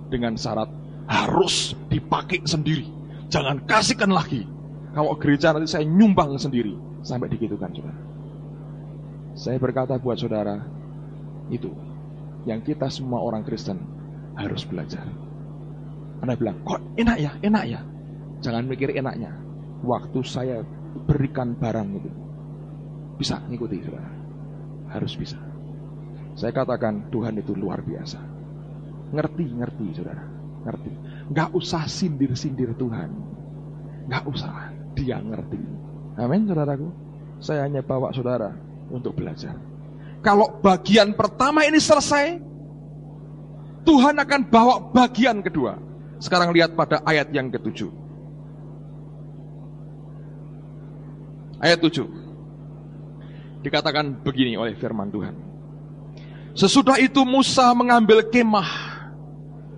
Dengan syarat harus dipakai sendiri. Jangan kasihkan lagi. Kalau gereja nanti saya nyumbang sendiri. Sampai digitukan, saudara. Saya berkata buat saudara, itu yang kita semua orang Kristen harus belajar. Anda bilang, kok enak ya, enak ya. Jangan mikir enaknya. Waktu saya berikan barang itu, bisa ngikuti, saudara. Harus bisa. Saya katakan Tuhan itu luar biasa. Ngerti, saudara. Ngerti. Gak usah sindir-sindir Tuhan. Gak usah. Dia ngerti. Amin, saudaraku. Saya hanya bawa saudara untuk belajar. Kalau bagian pertama ini selesai, Tuhan akan bawa bagian kedua. Sekarang lihat pada ayat yang ke-7. Ayat 7. Dikatakan begini oleh firman Tuhan. Sesudah itu Musa mengambil kemah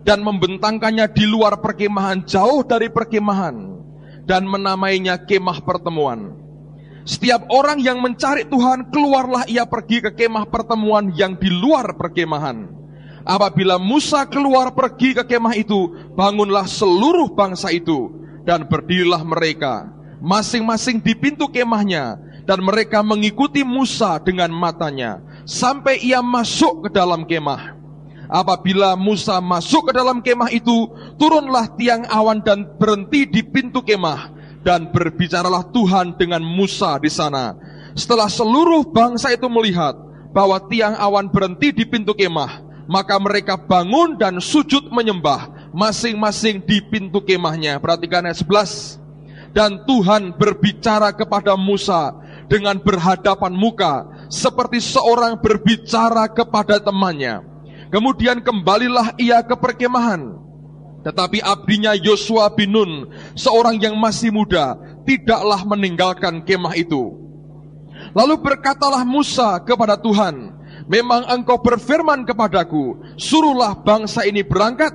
dan membentangkannya di luar perkemahan, jauh dari perkemahan, dan menamainya kemah pertemuan. Setiap orang yang mencari Tuhan, keluarlah ia pergi ke kemah pertemuan yang di luar perkemahan. Apabila Musa keluar pergi ke kemah itu, bangunlah seluruh bangsa itu, dan berdirilah mereka masing-masing di pintu kemahnya, dan mereka mengikuti Musa dengan matanya sampai ia masuk ke dalam kemah. Apabila Musa masuk ke dalam kemah itu, turunlah tiang awan dan berhenti di pintu kemah, dan berbicaralah Tuhan dengan Musa di sana. Setelah seluruh bangsa itu melihat bahwa tiang awan berhenti di pintu kemah, maka mereka bangun dan sujud menyembah masing-masing di pintu kemahnya. Perhatikan ayat 11. Dan Tuhan berbicara kepada Musa dengan berhadapan muka, seperti seorang berbicara kepada temannya. Kemudian kembalilah ia ke perkemahan. Tetapi abdinya Yosua bin Nun, seorang yang masih muda, tidaklah meninggalkan kemah itu. Lalu berkatalah Musa kepada Tuhan, memang engkau berfirman kepadaku, suruhlah bangsa ini berangkat,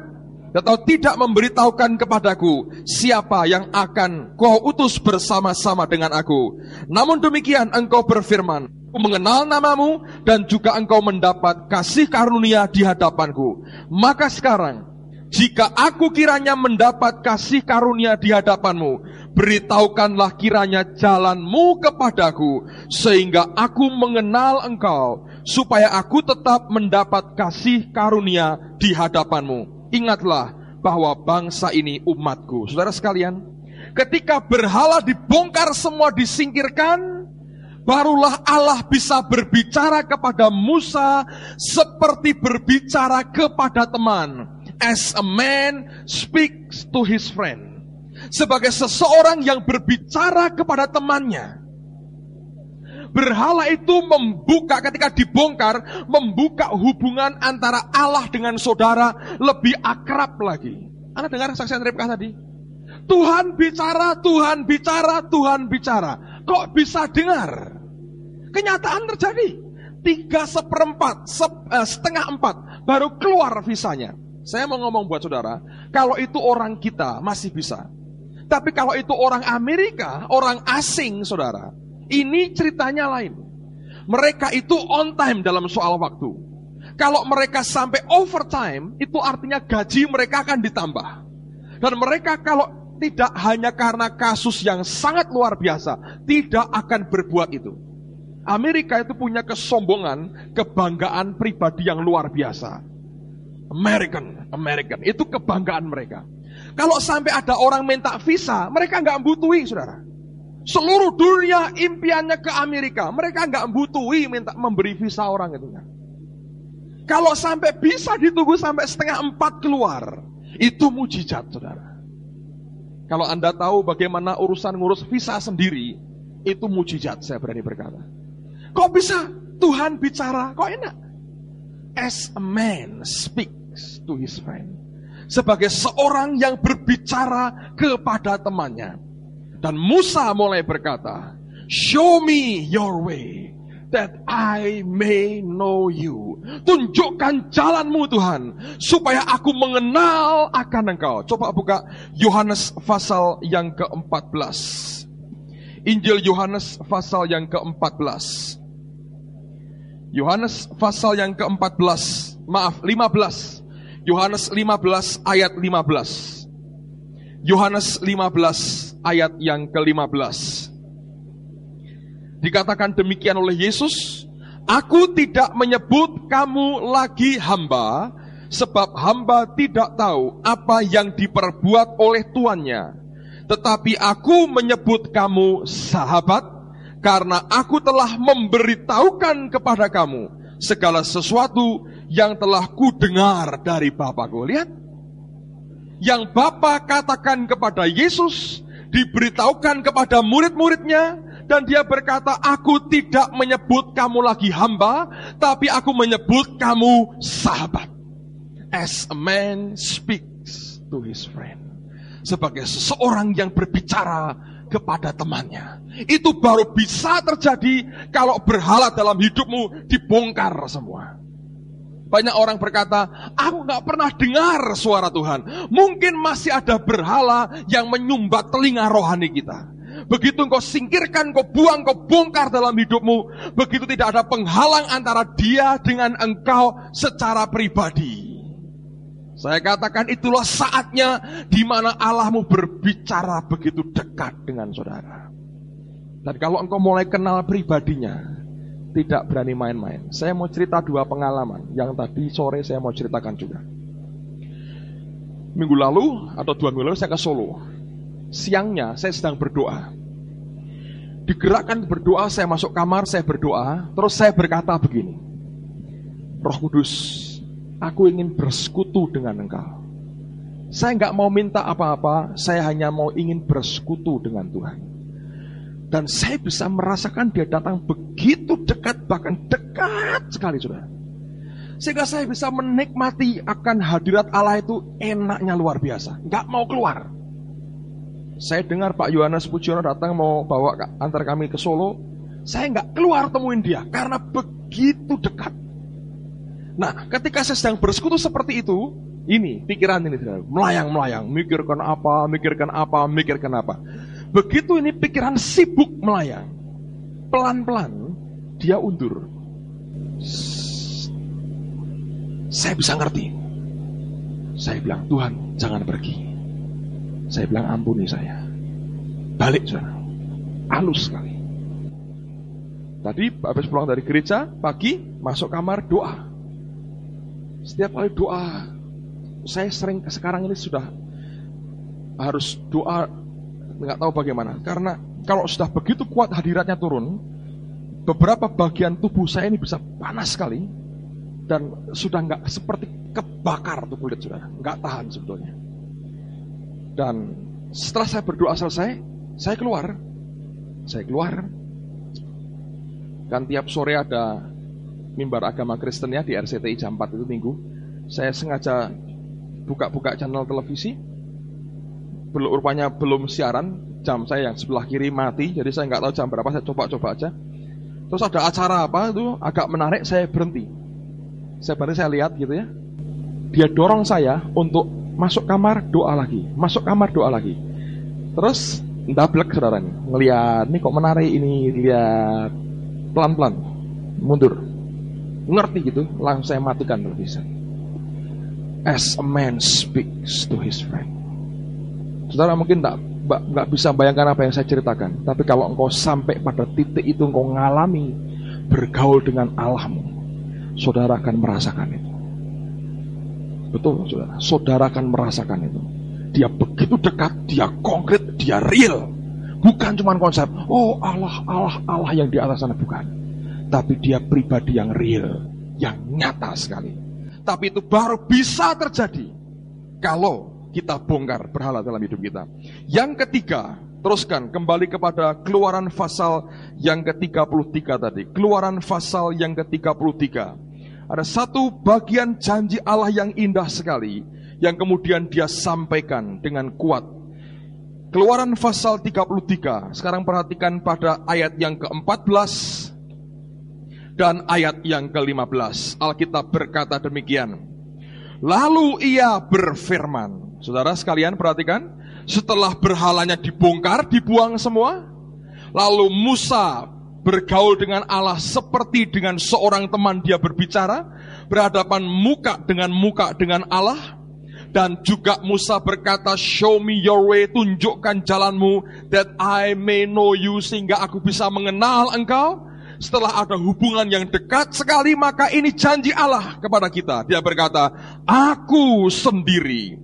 atau tidak memberitahukan kepadaku siapa yang akan kau utus bersama-sama dengan aku. Namun demikian engkau berfirman, aku mengenal namamu, dan juga engkau mendapat kasih karunia di hadapanku. Maka sekarang, jika aku kiranya mendapat kasih karunia di hadapanmu, beritahukanlah kiranya jalanmu kepadaku, sehingga aku mengenal engkau, supaya aku tetap mendapat kasih karunia di hadapanmu. Ingatlah bahwa bangsa ini umatku. Saudara sekalian, ketika berhala dibongkar semua, disingkirkan, barulah Allah bisa berbicara kepada Musa seperti berbicara kepada teman. As a man speaks to his friend. Sebagai seseorang yang berbicara kepada temannya. Berhala itu membuka, ketika dibongkar, membuka hubungan antara Allah dengan saudara lebih akrab lagi. Anda dengar saksian Ribkah tadi? Tuhan bicara, Tuhan bicara, Tuhan bicara. Kok bisa dengar? Kenyataan terjadi. 3/4, setengah 4 baru keluar visanya. Saya mau ngomong buat saudara, kalau itu orang kita masih bisa. Tapi kalau itu orang Amerika, orang asing saudara, ini ceritanya lain. Mereka itu on time dalam soal waktu. Kalau mereka sampai overtime, itu artinya gaji mereka akan ditambah. Dan mereka kalau tidak hanya karena kasus yang sangat luar biasa, tidak akan berbuat itu. Amerika itu punya kesombongan, kebanggaan pribadi yang luar biasa. American, itu kebanggaan mereka. Kalau sampai ada orang minta visa, mereka nggak butuhi, saudara. Seluruh dunia impiannya ke Amerika. Mereka nggak butuhi memberi visa orang itu. Kalau sampai bisa ditunggu sampai 3/4 keluar, itu mujizat, saudara. Kalau Anda tahu bagaimana urusan ngurus visa sendiri, itu mujizat, saya berani berkata. Kok bisa Tuhan bicara? Kok enak? As a man speaks to his friend. Sebagai seorang yang berbicara kepada temannya. Dan Musa mulai berkata, show me your way, that I may know you. Tunjukkan jalanmu Tuhan, supaya aku mengenal akan engkau. Coba buka Yohanes pasal yang ke-14. Injil Yohanes pasal yang ke-14. Yohanes pasal yang ke-14, 15. Yohanes 15 ayat 15. Yohanes 15 ayat yang ke-15. Dikatakan demikian oleh Yesus, "Aku tidak menyebut kamu lagi hamba, sebab hamba tidak tahu apa yang diperbuat oleh tuannya. Tetapi aku menyebut kamu sahabat, karena aku telah memberitahukan kepada kamu segala sesuatu yang telah kudengar dari Bapa-Ku." Lihat, yang Bapa katakan kepada Yesus, diberitahukan kepada murid-muridnya, dan dia berkata, "Aku tidak menyebut kamu lagi hamba, tapi aku menyebut kamu sahabat." As a man speaks to his friend. Sebagai seseorang yang berbicara kepada temannya. Itu baru bisa terjadi kalau berhala dalam hidupmu dibongkar semua. Banyak orang berkata, "Aku gak pernah dengar suara Tuhan." Mungkin masih ada berhala yang menyumbat telinga rohani kita. Begitu engkau singkirkan, kau buang, kau bongkar dalam hidupmu, begitu tidak ada penghalang antara dia dengan engkau secara pribadi. Saya katakan itulah saatnya di mana Allahmu berbicara begitu dekat dengan saudara. Dan kalau engkau mulai kenal pribadinya, tidak berani main-main. Saya mau cerita 2 pengalaman yang tadi sore saya mau ceritakan juga. Minggu lalu atau 2 minggu lalu saya ke Solo. Siangnya saya sedang berdoa. Digerakkan berdoa, saya masuk kamar, saya berdoa. Terus saya berkata begini, "Roh Kudus, aku ingin bersekutu dengan Engkau. Saya enggak mau minta apa-apa, saya hanya mau ingin bersekutu dengan Tuhan." Dan saya bisa merasakan dia datang begitu dekat, bahkan dekat sekali, saudara. Sehingga saya bisa menikmati akan hadirat Allah itu enaknya luar biasa. Enggak mau keluar. Saya dengar Pak Yohanes Pujono datang mau bawa antar kami ke Solo. Saya enggak keluar temuin dia, karena begitu dekat. Nah, ketika saya sedang bersekutu seperti itu, ini pikiran ini melayang-melayang, mikirkan apa. Begitu ini pikiran sibuk melayang, pelan-pelan dia undur. Saya bisa ngerti. Saya bilang, "Tuhan, jangan pergi." Saya bilang, "Ampuni saya." Balik, saudara. Halus sekali. Tadi habis pulang dari gereja, pagi masuk kamar doa. Setiap kali doa, saya sering sekarang ini sudah harus doa, nggak tahu bagaimana. Karena kalau sudah begitu kuat hadiratnya turun, beberapa bagian tubuh saya ini bisa panas sekali, dan sudah nggak seperti kebakar tuh kulit, saudara. Nggak tahan sebetulnya. Dan setelah saya berdoa selesai, saya keluar. Kan tiap sore ada mimbar agama Kristen ya di RCTI jam 4 itu Minggu. Saya sengaja buka-buka channel televisi. Rupanya belum siaran, jam saya yang sebelah kiri mati, jadi saya nggak tahu jam berapa, saya coba-coba aja. Terus ada acara apa itu agak menarik, saya berhenti. Saya lihat gitu ya. Dia dorong saya untuk masuk kamar doa lagi. Terus ndablek saudara nih, ngeliat ini kok menarik ini, lihat pelan-pelan mundur. Ngerti gitu, langsung saya matikan televisi. As a man speaks to his friend. Saudara mungkin nggak bisa bayangkan apa yang saya ceritakan, tapi kalau engkau sampai pada titik itu, engkau ngalami bergaul dengan Allahmu, saudara akan merasakan itu. Betul, saudara. Saudara akan merasakan itu. Dia begitu dekat, dia konkret, dia real. Bukan cuma konsep, oh Allah yang di atas sana, bukan. Tapi dia pribadi yang real, yang nyata sekali. Tapi itu baru bisa terjadi kalau kita bongkar berhala dalam hidup kita. Yang ketiga, teruskan kembali kepada Keluaran pasal yang ke-33 tadi. Keluaran pasal yang ke-33. Ada satu bagian janji Allah yang indah sekali, yang kemudian dia sampaikan dengan kuat. Keluaran pasal 33. Sekarang perhatikan pada ayat yang ke-14 dan ayat yang ke-15. Alkitab berkata demikian. Lalu ia berfirman. Saudara sekalian perhatikan. Setelah berhalanya dibongkar, dibuang semua, lalu Musa bergaul dengan Allah seperti dengan seorang teman dia berbicara, berhadapan muka dengan Allah. Dan juga Musa berkata, show me your way, tunjukkan jalanmu, that I may know you, sehingga aku bisa mengenal engkau. Setelah ada hubungan yang dekat sekali, maka ini janji Allah kepada kita. Dia berkata, aku sendiri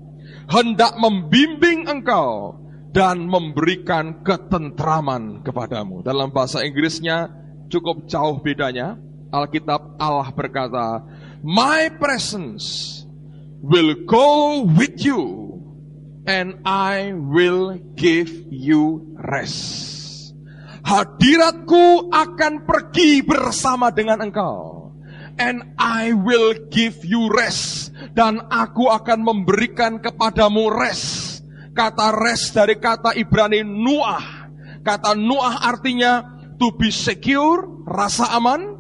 hendak membimbing engkau dan memberikan ketentraman kepadamu. Dalam bahasa Inggrisnya cukup jauh bedanya. Alkitab Allah berkata, my presence will go with you and I will give you rest. Hadiratku akan pergi bersama dengan engkau. And I will give you rest. Dan aku akan memberikan kepadamu rest. Kata rest dari kata Ibrani nuah. Kata nuah artinya to be secure, rasa aman.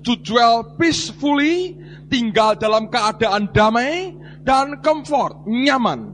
To dwell peacefully, tinggal dalam keadaan damai. Dan comfort, nyaman.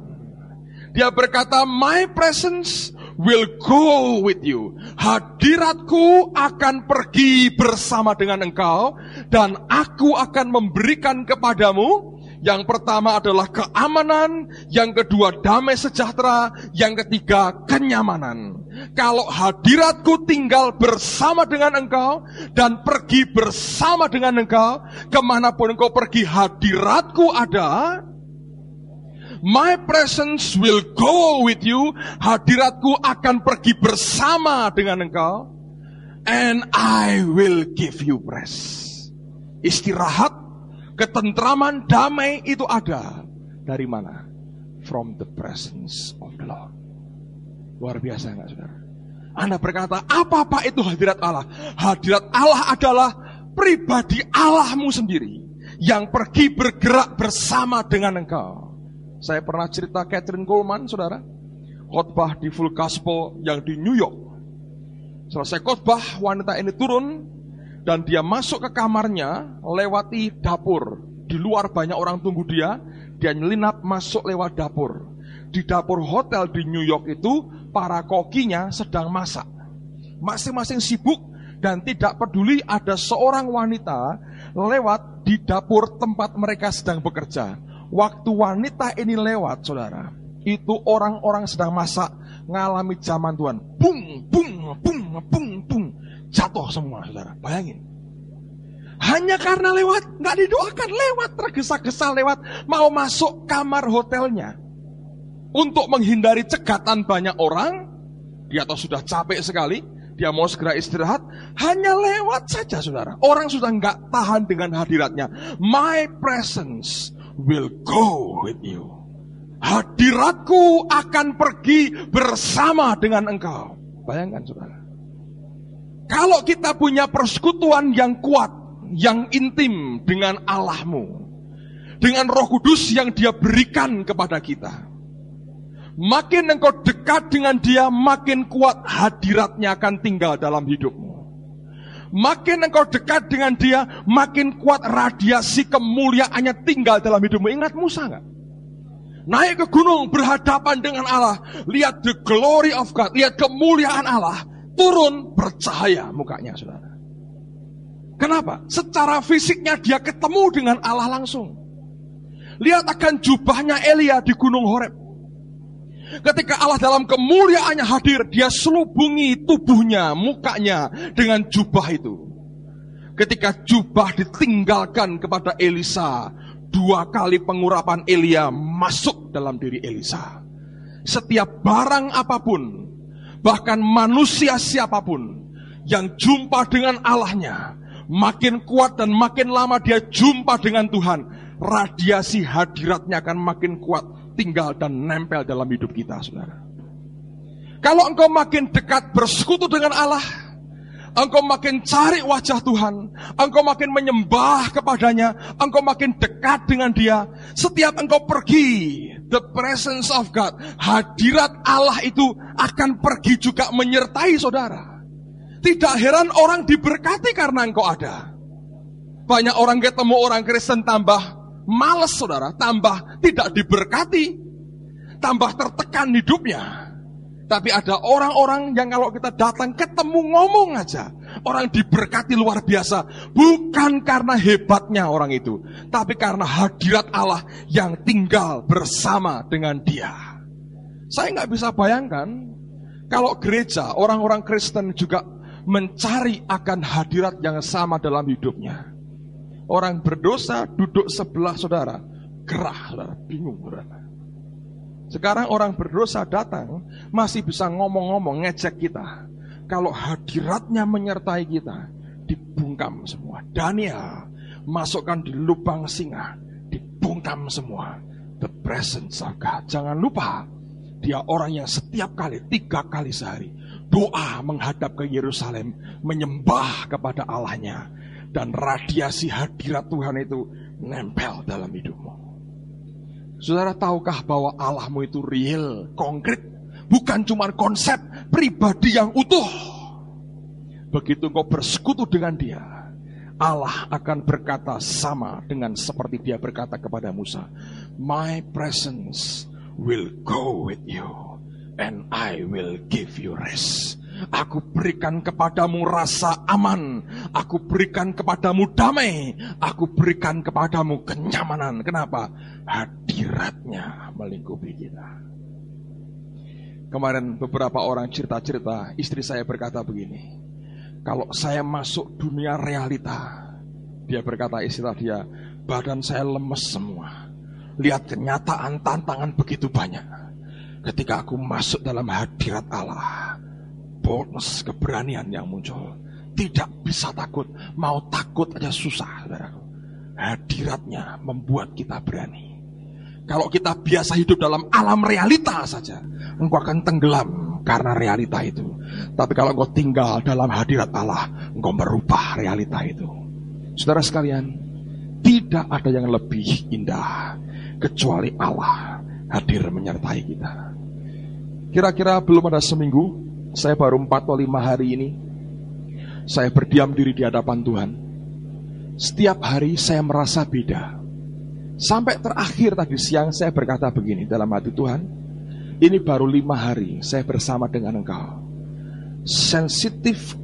Dia berkata, my presence will go with you. Hadiratku akan pergi bersama dengan engkau. Dan aku akan memberikan kepadamu. Yang pertama adalah keamanan. Yang kedua damai sejahtera. Yang ketiga kenyamanan. Kalau hadiratku tinggal bersama dengan engkau. Dan pergi bersama dengan engkau. Kemanapun engkau pergi, hadiratku ada. My presence will go with you. Hadiratku akan pergi bersama dengan engkau. And I will give you rest. Istirahat, ketentraman, damai itu ada. Dari mana? From the presence of the Lord. Luar biasa enggak saudara? Anda berkata, apa itu hadirat Allah? Hadirat Allah adalah pribadi Allahmu sendiri. Yang pergi bergerak bersama dengan engkau. Saya pernah cerita Catherine Coleman, saudara. Khotbah di Full Gospel yang di New York. Selesai khotbah, wanita ini turun. Dan dia masuk ke kamarnya, lewati dapur. Di luar banyak orang tunggu dia. Dia nyelinap masuk lewat dapur. Di dapur hotel di New York itu, para kokinya sedang masak. Masing-masing sibuk dan tidak peduli ada seorang wanita lewat di dapur tempat mereka sedang bekerja. Waktu wanita ini lewat, saudara, itu orang-orang sedang masak, ngalami zaman Tuhan. Bung, bung, bung, bung, bung. Jatuh semua, saudara. Bayangin. Hanya karena lewat, nggak didoakan, lewat, tergesa-gesa lewat, mau masuk kamar hotelnya. Untuk menghindari cegatan banyak orang, dia tahu sudah capek sekali, dia mau segera istirahat, hanya lewat saja, saudara. Orang sudah nggak tahan dengan hadiratnya. My presence will go with you. Hadiratku akan pergi bersama dengan engkau. Bayangkan, saudara. Kalau kita punya persekutuan yang kuat, yang intim dengan Allahmu, dengan Roh Kudus yang Dia berikan kepada kita, makin engkau dekat dengan Dia, makin kuat hadiratnya akan tinggal dalam hidupmu. Makin engkau dekat dengan Dia, makin kuat radiasi kemuliaannya tinggal dalam hidupmu. Ingat Musa enggak? Naik ke gunung berhadapan dengan Allah, lihat the glory of God, lihat kemuliaan Allah, turun bercahaya mukanya, saudara. Kenapa? Secara fisiknya dia ketemu dengan Allah langsung. Lihat akan jubahnya Elia di gunung Horeb. Ketika Allah dalam kemuliaannya hadir, dia selubungi tubuhnya, mukanya dengan jubah itu. Ketika jubah ditinggalkan kepada Elisa, 2 kali pengurapan Elia masuk dalam diri Elisa. Setiap barang apapun, bahkan manusia siapapun yang jumpa dengan Allahnya, makin kuat dan makin lama dia jumpa dengan Tuhan, radiasi hadiratnya akan makin kuat, tinggal dan nempel dalam hidup kita, saudara. Kalau engkau makin dekat bersekutu dengan Allah, engkau makin cari wajah Tuhan, engkau makin menyembah kepadanya, engkau makin dekat dengan Dia. Setiap engkau pergi, the presence of God, hadirat Allah itu akan pergi juga menyertai saudara. Tidak heran orang diberkati karena engkau ada. Banyak orang ketemu orang Kristen tambah malas, saudara, tambah tidak diberkati, tambah tertekan hidupnya. Tapi ada orang-orang yang kalau kita datang ketemu ngomong aja, orang diberkati luar biasa. Bukan karena hebatnya orang itu, tapi karena hadirat Allah yang tinggal bersama dengan dia. Saya nggak bisa bayangkan kalau gereja, orang-orang Kristen juga mencari akan hadirat yang sama dalam hidupnya. Orang berdosa duduk sebelah saudara, gerah saudara, bingung saudara. Sekarang orang berdosa datang, masih bisa ngomong-ngomong, ngejek kita. Kalau hadiratnya menyertai kita, dibungkam semua. Daniel, masukkan di lubang singa, dibungkam semua. The presence of God. Jangan lupa, dia orang yang setiap kali, 3 kali sehari, doa menghadap ke Yerusalem, menyembah kepada Allahnya. Dan radiasi hadirat Tuhan itu nempel dalam hidupmu. Saudara tahukah bahwa Allahmu itu real, konkret, bukan cuma konsep pribadi yang utuh. Begitu engkau bersekutu dengan dia, Allah akan berkata sama dengan seperti dia berkata kepada Musa, My presence will go with you and I will give you rest. Aku berikan kepadamu rasa aman, aku berikan kepadamu damai, aku berikan kepadamu kenyamanan. Kenapa? Hadiratnya melingkupi kita. Kemarin beberapa orang cerita-cerita, istri saya berkata begini, kalau saya masuk dunia realita, dia berkata, istilah dia, badan saya lemes semua. Lihat kenyataan, tantangan begitu banyak. Ketika aku masuk dalam hadirat Allah, boldness, keberanian yang muncul. Tidak bisa takut, mau takut aja susah. Hadiratnya membuat kita berani. Kalau kita biasa hidup dalam alam realita saja, engkau akan tenggelam karena realita itu. Tapi kalau engkau tinggal dalam hadirat Allah, engkau merubah realita itu. Saudara sekalian, tidak ada yang lebih indah kecuali Allah hadir menyertai kita. Kira-kira belum ada seminggu, saya baru 4 atau 5 hari ini, saya berdiam diri di hadapan Tuhan. Setiap hari saya merasa beda. Sampai terakhir tadi siang saya berkata begini dalam hati, Tuhan, ini baru 5 hari saya bersama dengan Engkau.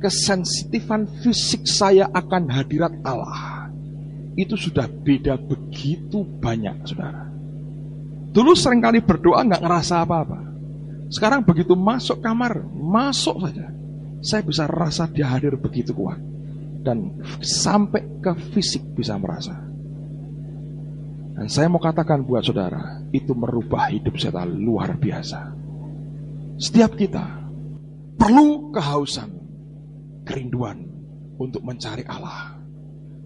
Kesensitifan fisik saya akan hadirat Allah itu sudah beda begitu banyak, saudara. Dulu seringkali berdoa gak ngerasa apa-apa. Sekarang begitu masuk kamar, masuk saja, saya bisa rasa dia hadir begitu kuat. Dan sampai ke fisik bisa merasa. Dan saya mau katakan buat saudara, itu merubah hidup saya luar biasa. Setiap kita perlu kehausan, kerinduan untuk mencari Allah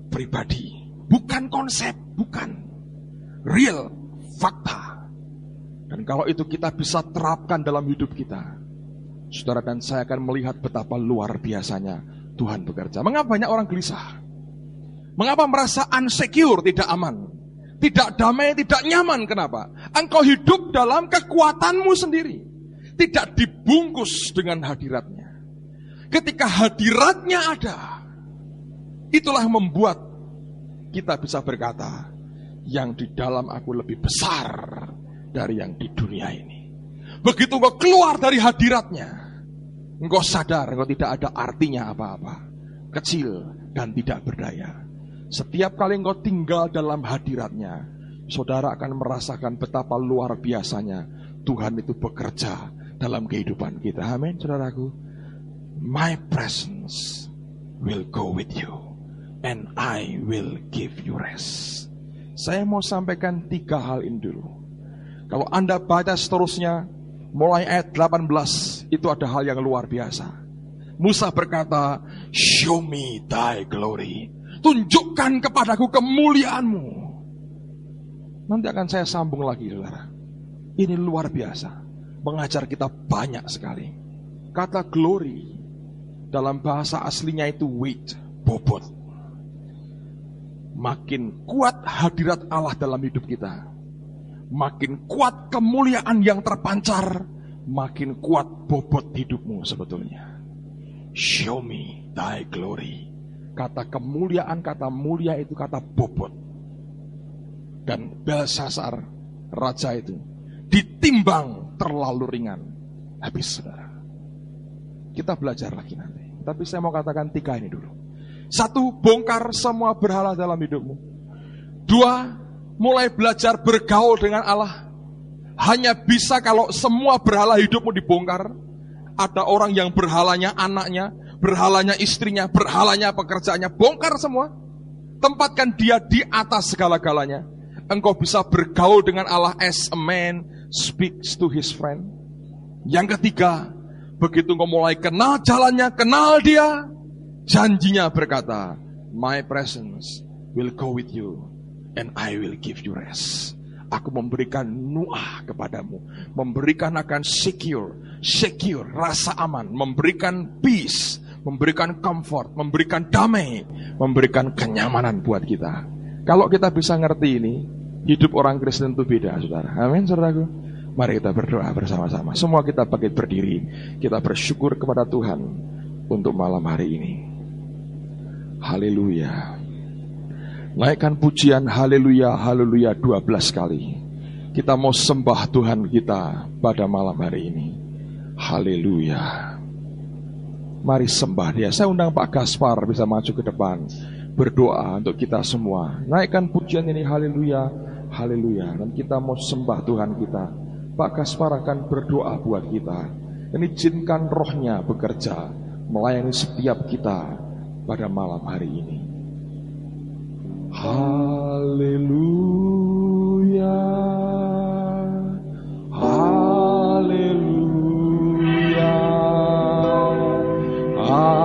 pribadi. Bukan konsep, bukan. Real, fakta. Dan kalau itu kita bisa terapkan dalam hidup kita, saudara dan saya akan melihat betapa luar biasanya Tuhan bekerja. Mengapa banyak orang gelisah? Mengapa merasa insecure, tidak aman? Tidak damai, tidak nyaman. Kenapa? Engkau hidup dalam kekuatanmu sendiri, tidak dibungkus dengan hadiratnya. Ketika hadiratnya ada, itulah yang membuat kita bisa berkata, yang di dalam aku lebih besar dari yang di dunia ini. Begitu engkau keluar dari hadiratnya, engkau sadar engkau tidak ada artinya apa-apa, kecil dan tidak berdaya. Setiap kali engkau tinggal dalam hadiratnya, saudara akan merasakan betapa luar biasanya Tuhan itu bekerja dalam kehidupan kita. Amin, saudaraku. My presence will go with you and I will give you rest. Saya mau sampaikan 3 hal ini dulu. Kalau Anda baca seterusnya, mulai ayat 18, itu ada hal yang luar biasa. Musa berkata, show me thy glory. Tunjukkan kepadaku kemuliaanmu. Nanti akan saya sambung lagi, saudara. Ini luar biasa, mengajar kita banyak sekali. Kata glory dalam bahasa aslinya itu weight, bobot. Makin kuat hadirat Allah dalam hidup kita, makin kuat kemuliaan yang terpancar, makin kuat bobot hidupmu sebetulnya. Show me thy glory. Kata kemuliaan, kata mulia itu kata bobot. Dan Belshazzar, raja itu, ditimbang terlalu ringan. Habis, saudara. Kita belajar lagi nanti. Tapi saya mau katakan 3 ini dulu. 1, bongkar semua berhala dalam hidupmu. 2, mulai belajar bergaul dengan Allah. Hanya bisa kalau semua berhala hidupmu dibongkar. Ada orang yang berhalanya anaknya, berhalanya istrinya, berhalanya pekerjaannya, bongkar semua. Tempatkan dia di atas segala-galanya. Engkau bisa bergaul dengan Allah as a man speaks to his friend. Yang ketiga, begitu engkau mulai kenal jalannya, kenal dia, janjinya berkata, my presence will go with you and I will give you rest. Aku memberikan nuah kepadamu, memberikan akan secure, rasa aman, memberikan peace, memberikan comfort, memberikan damai, memberikan kenyamanan buat kita. Kalau kita bisa ngerti ini, hidup orang Kristen itu beda, saudara. Amin, saudaraku. Mari kita berdoa bersama-sama. Semua kita bangkit berdiri. Kita bersyukur kepada Tuhan untuk malam hari ini. Haleluya. Naikkan pujian haleluya, haleluya 12 kali. Kita mau sembah Tuhan kita pada malam hari ini. Haleluya. Mari sembah dia. Saya undang Pak Gaspar bisa maju ke depan. Berdoa untuk kita semua. Naikkan pujian ini haleluya, haleluya. Dan kita mau sembah Tuhan kita. Pak Gaspar akan berdoa buat kita. Dan izinkan rohnya bekerja, melayani setiap kita pada malam hari ini. Haleluya, haleluya, haleluya.